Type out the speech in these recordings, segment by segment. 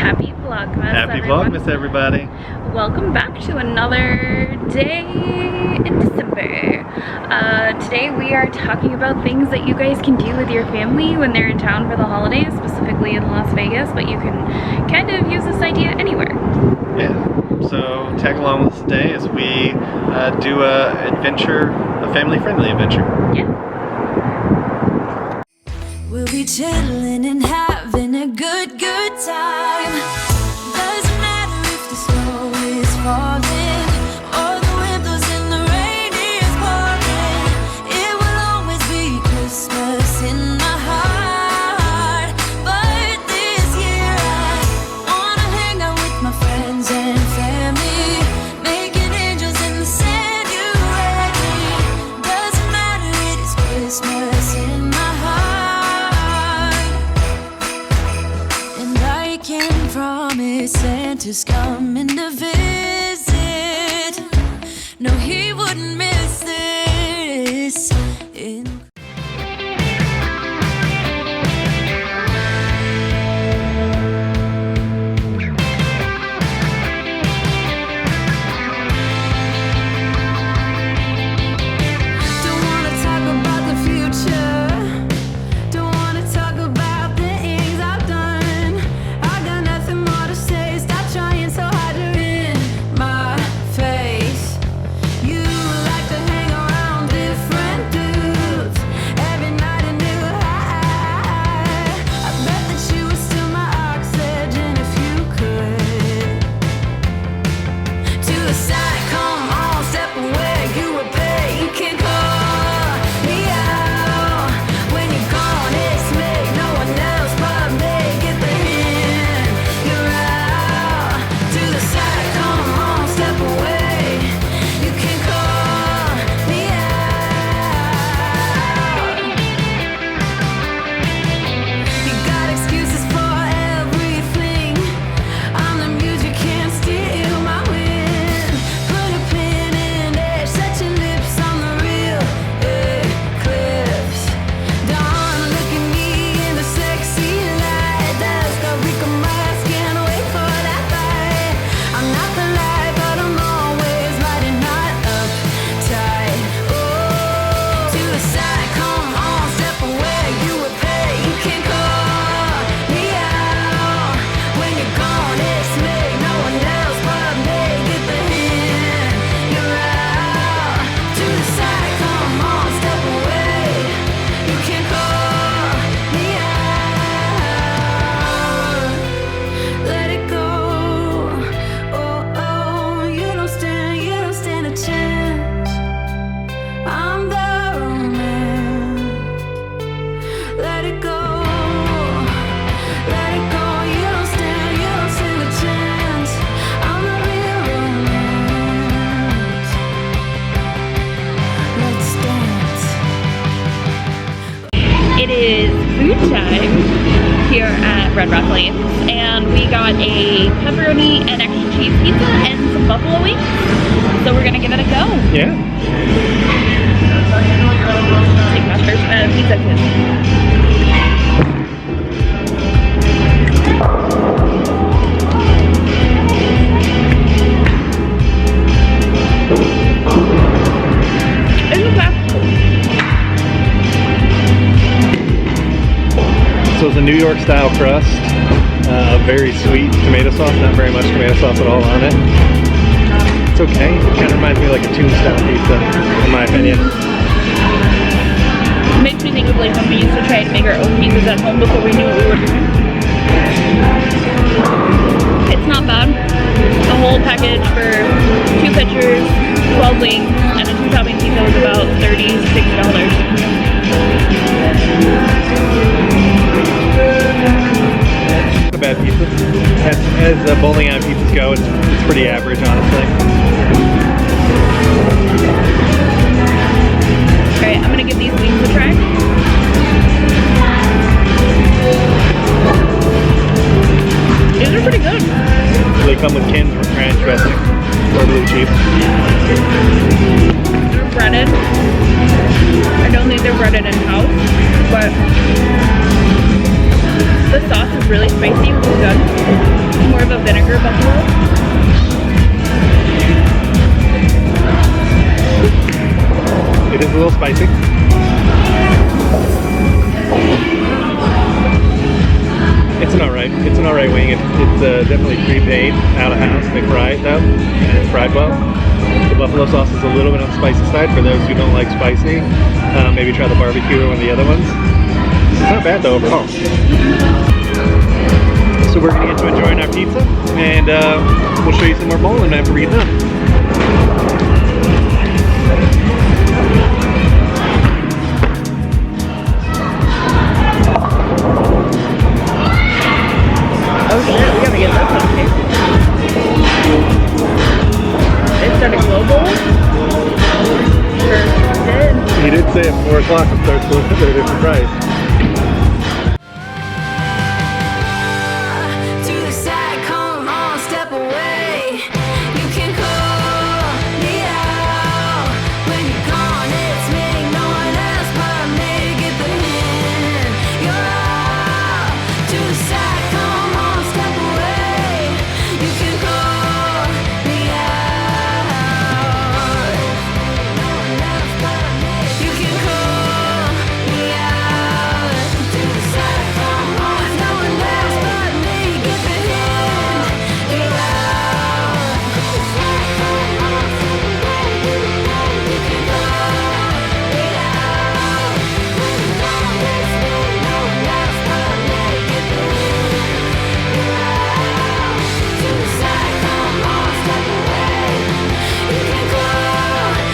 Happy Vlogmas, Happy everyone. Vlogmas, everybody. Welcome back to another day in December. Today we are talking about things that you guys can do with your family when they're in town for the holidays, specifically in Las Vegas, but you can kind of use this idea anywhere. Yeah, so tag along with us today as we do a family-friendly adventure. Yeah. We'll be chilling and having a good time. Doesn't matter if the snow is falling or the wind blows and the rain is pouring. It will always be Christmas in my heart. But this year I wanna hang out with my friends and family, making angels in the sand. You and me. Doesn't matter, it is Christmas in my heart. Promise Santa's coming to visit. No, he wouldn't miss this. It is food time here at Red Rock Lanes, and we got a pepperoni and extra cheese pizza and some buffalo wings, so we're gonna give it a go. Yeah. Take my first pizza kiss. So it's a New York style crust, very sweet tomato sauce, not very much tomato sauce at all on it. It's okay, it kind of reminds me of like a Tombstone pizza, in my opinion. It makes me think of like when we used to try to make our own pizzas at home before we knew what we were doing. It's not bad. The whole package for 2 pitchers, 12 wings, and a 2-topping pizza was about $36. A bad pizza. As bowling alley pizzas go, it's pretty average, honestly. Alright, I'm gonna give these wings a try. These are pretty good. They come with canned ranch dressing, or blue cheese. They're breaded. I don't think they're breaded in-house, but the sauce is really spicy, which is good. vinegar buffalo. It is a little spicy. It's an alright wing. It's definitely pre-made out of house. They fry it though, and it's fried well. The buffalo sauce is a little bit on the spicy side for those who don't like spicy. Maybe try the barbecue or one of the other ones. It's not bad though overall. So we're gonna get to enjoying our pizza, and we'll show you some more bowling after we get done. Oh shit, we gotta get this one too. It's at a global? Sure did. He did say at 4 o'clock it starts to look at a different price. To the side, come on, step away. You can call me out. When you're gone, it's me, no one else but me. Get the hint, you're out. To the side, come on, step away. You can call me out. No one else but me. You can call me out. To the side, come on, no one else but me. Get the hint, you're out. To the side, come on, step away. You can call me out. When you're gone, it's me, no one else but me. Get the hint, you're out. To the side, come on, step away. You can call me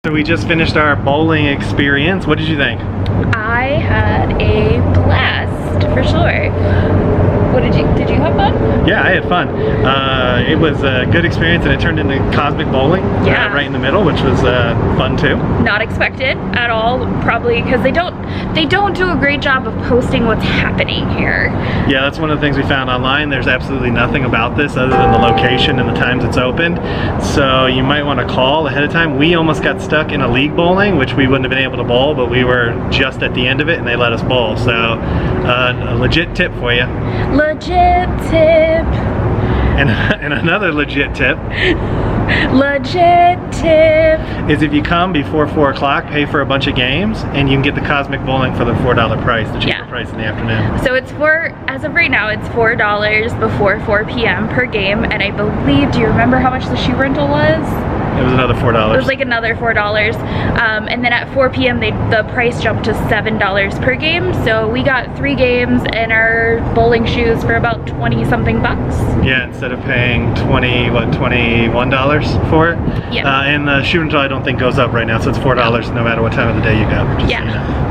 So we just finished our bowling experience. What did you think? I had a blast for sure. What did you have fun? Yeah, I had fun. It was a good experience, and it turned into cosmic bowling right in the middle, which was fun too. Not expected at all, probably because they don't do a great job of posting what's happening here. Yeah, that's one of the things we found online. There's absolutely nothing about this other than the location and the times it's opened. So you might want to call ahead of time. We almost got stuck in a league bowling, which we wouldn't have been able to bowl, but we were just at the end of it and they let us bowl. So a legit tip for you. Legit tip. And another legit tip. Legit tip. Is if you come before 4 o'clock, pay for a bunch of games, and you can get the cosmic bowling for the $4 price, the cheaper price in the afternoon. So it's as of right now, it's $4 before 4 p.m. per game, and I believe, do you remember how much the shoe rental was? It was another $4. It was like another $4. And then at 4 p.m. the price jumped to $7 per game. So we got 3 games and our bowling shoes for about 20 something bucks. Yeah, instead of paying $21 for it. Yeah. And the shoe rental I don't think goes up right now, so it's $4 no matter what time of the day you go. Just so you know.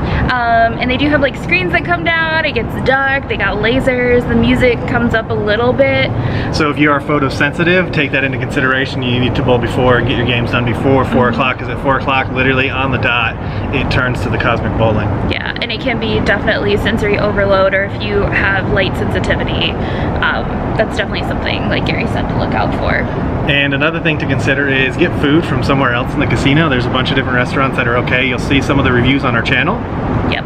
And they do have like screens that come down, it gets dark, they got lasers, the music comes up a little bit. So if you are photosensitive, take that into consideration. You need to bowl before get your games done before 4 o'clock, because at 4 o'clock, literally on the dot, it turns to the Cosmic Bowling. Yeah, and it can be definitely sensory overload, or if you have light sensitivity, that's definitely something, like Gary said, to look out for. And another thing to consider is get food from somewhere else in the casino. There's a bunch of different restaurants that are okay. You'll see some of the reviews on our channel. Yep.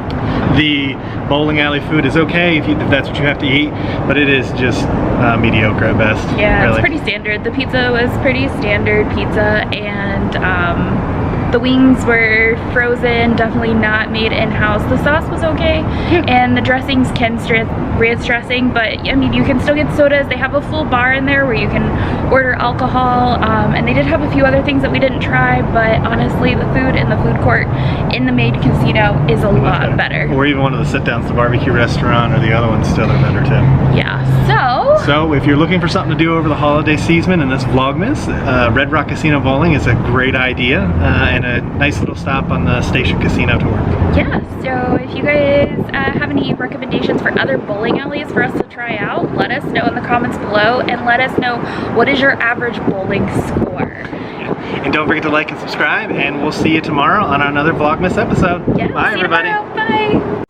The bowling alley food is okay if that's what you have to eat, but it is just mediocre at best. Yeah, really. It's pretty standard. The pizza was pretty standard pizza, and the wings were frozen, definitely not made in-house. The sauce was okay, and the dressings can ranch dressing, but I mean, you can still get sodas. They have a full bar in there where you can order alcohol, and they did have a few other things that we didn't try, but honestly, the food in the food court in the maid casino is a lot better. Or even one of the sit-downs, the barbecue restaurant, or the other ones still are better too. Yeah, so if you're looking for something to do over the holiday season in this Vlogmas, Red Rock Casino Bowling is a great idea, and a nice little stop on the Station Casino tour. Yeah, so if you guys have any recommendations for other bowling alleys for us to try out, let us know in the comments below, and let us know what is your average bowling score. Yeah. And don't forget to like and subscribe, and we'll see you tomorrow on another Vlogmas episode. Yeah, Bye, everybody. Bye.